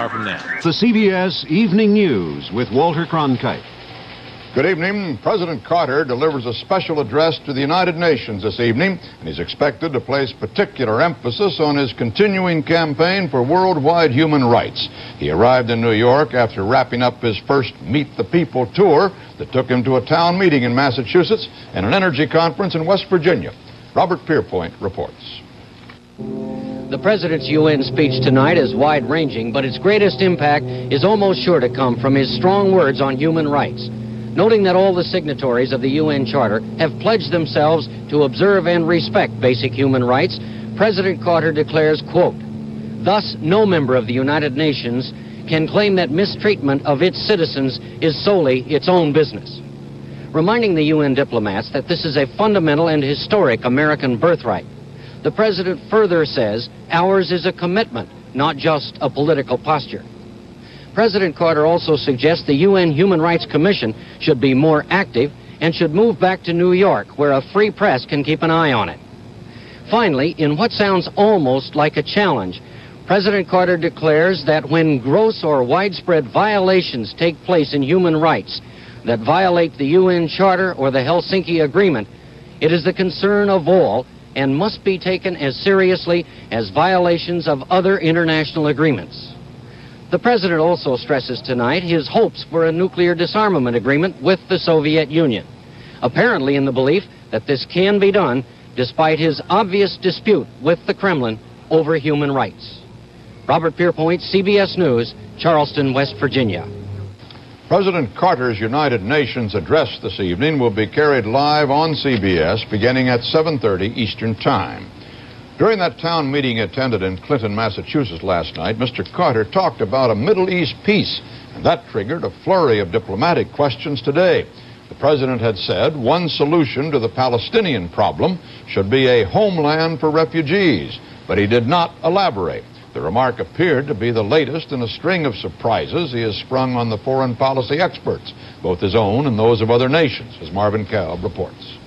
far from that. The CBS Evening News with Walter Cronkite. Good evening. President Carter delivers a special address to the United Nations this evening, and he's expected to place particular emphasis on his continuing campaign for worldwide human rights. He arrived in New York after wrapping up his first Meet the People tour that took him to a town meeting in Massachusetts and an energy conference in West Virginia. Robert Pierpoint reports. The president's UN speech tonight is wide-ranging, but its greatest impact is almost sure to come from his strong words on human rights. Noting that all the signatories of the UN Charter have pledged themselves to observe and respect basic human rights, President Carter declares, quote, "Thus, no member of the United Nations can claim that mistreatment of its citizens is solely its own business," reminding the UN diplomats that this is a fundamental and historic American birthright. The president further says, ours is a commitment, not just a political posture. President Carter also suggests the UN Human Rights Commission should be more active and should move back to New York, where a free press can keep an eye on it. Finally, in what sounds almost like a challenge, President Carter declares that when gross or widespread violations take place in human rights that violate the UN Charter or the Helsinki Agreement, it is the concern of all and must be taken as seriously as violations of other international agreements. The president also stresses tonight his hopes for a nuclear disarmament agreement with the Soviet Union, apparently in the belief that this can be done despite his obvious dispute with the Kremlin over human rights. Robert Pierpoint, CBS News, Charleston, West Virginia. President Carter's United Nations address this evening will be carried live on CBS beginning at 7:30 Eastern Time. During that town meeting he attended in Clinton, Massachusetts last night, Mr. Carter talked about a Middle East peace, and that triggered a flurry of diplomatic questions today. The president had said one solution to the Palestinian problem should be a homeland for refugees, but he did not elaborate. The remark appeared to be the latest in a string of surprises he has sprung on the foreign policy experts, both his own and those of other nations, as Marvin Kalb reports.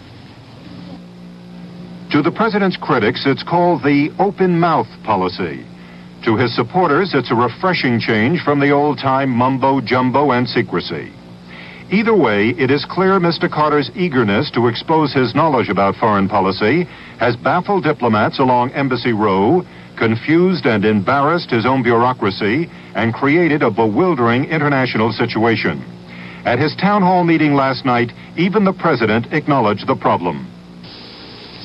To the president's critics, it's called the open mouth policy. To his supporters, it's a refreshing change from the old-time mumbo-jumbo and secrecy. Either way, it is clear Mr. Carter's eagerness to expose his knowledge about foreign policy has baffled diplomats along Embassy Row, confused and embarrassed his own bureaucracy, and created a bewildering international situation. At his town hall meeting last night, even the president acknowledged the problem.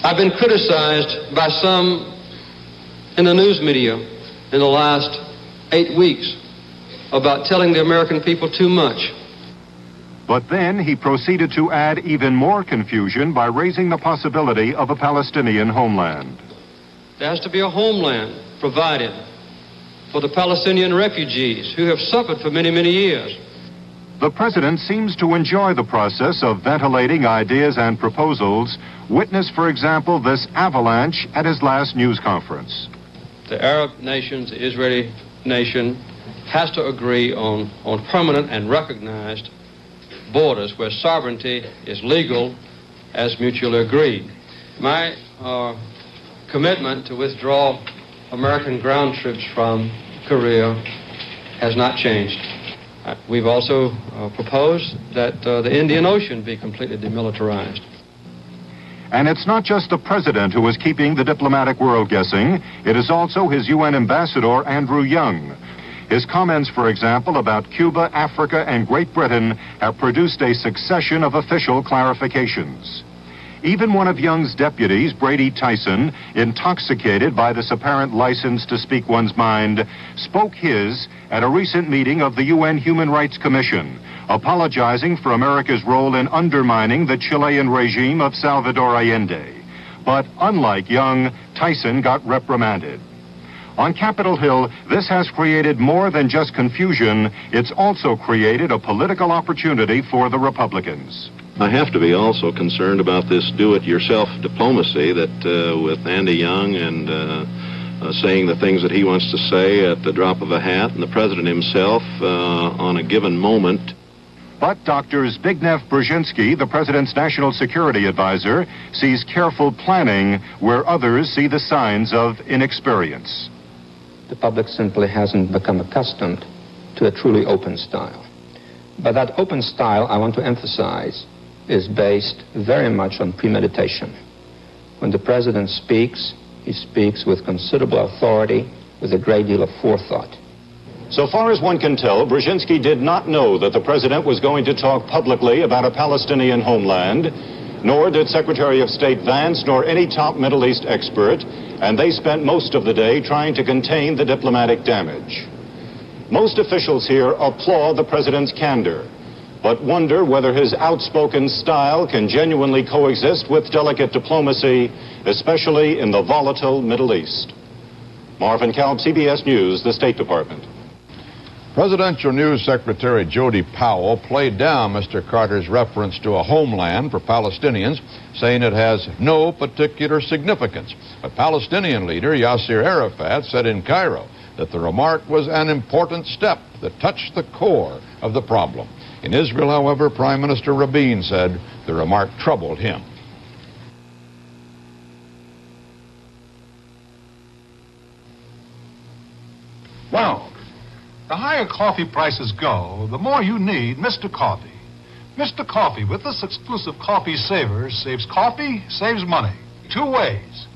I've been criticized by some in the news media in the last 8 weeks about telling the American people too much. But then he proceeded to add even more confusion by raising the possibility of a Palestinian homeland. There has to be a homeland provided for the Palestinian refugees who have suffered for many, many years. The president seems to enjoy the process of ventilating ideas and proposals. Witness, for example, this avalanche at his last news conference. The Arab nations, the Israeli nation, has to agree on permanent and recognized borders where sovereignty is legal as mutually agreed. My commitment to withdraw American ground troops from Korea has not changed. We've also proposed that the Indian Ocean be completely demilitarized. And it's not just the president who is keeping the diplomatic world guessing. It is also his UN ambassador, Andrew Young. His comments, for example, about Cuba, Africa, and Great Britain have produced a succession of official clarifications. Even one of Young's deputies, Brady Tyson, intoxicated by this apparent license to speak one's mind, spoke his at a recent meeting of the UN Human Rights Commission, apologizing for America's role in undermining the Chilean regime of Salvador Allende. But unlike Young, Tyson got reprimanded. On Capitol Hill, this has created more than just confusion. It's also created a political opportunity for the Republicans. I have to be also concerned about this do-it-yourself diplomacy that with Andy Young and saying the things that he wants to say at the drop of a hat, and the president himself on a given moment. But Dr. Zbigniew Brzezinski, the president's national security advisor, sees careful planning where others see the signs of inexperience. The public simply hasn't become accustomed to a truly open style. But that open style, I want to emphasize, is based very much on premeditation. When the president speaks, he speaks with considerable authority, with a great deal of forethought. So far as one can tell, Brzezinski did not know that the president was going to talk publicly about a Palestinian homeland, nor did Secretary of State Vance nor any top Middle East expert, and they spent most of the day trying to contain the diplomatic damage. Most officials here applaud the president's candor, but wonder whether his outspoken style can genuinely coexist with delicate diplomacy, especially in the volatile Middle East. Marvin Kalb, CBS News, the State Department. Presidential News Secretary Jody Powell played down Mr. Carter's reference to a homeland for Palestinians, saying it has no particular significance. But Palestinian leader Yasser Arafat said in Cairo that the remark was an important step that touched the core of the problem. In Israel, however, Prime Minister Rabin said the remark troubled him. Well, the higher coffee prices go, the more you need Mr. Coffee. Mr. Coffee, with this exclusive coffee saver, saves coffee, saves money. 2 ways.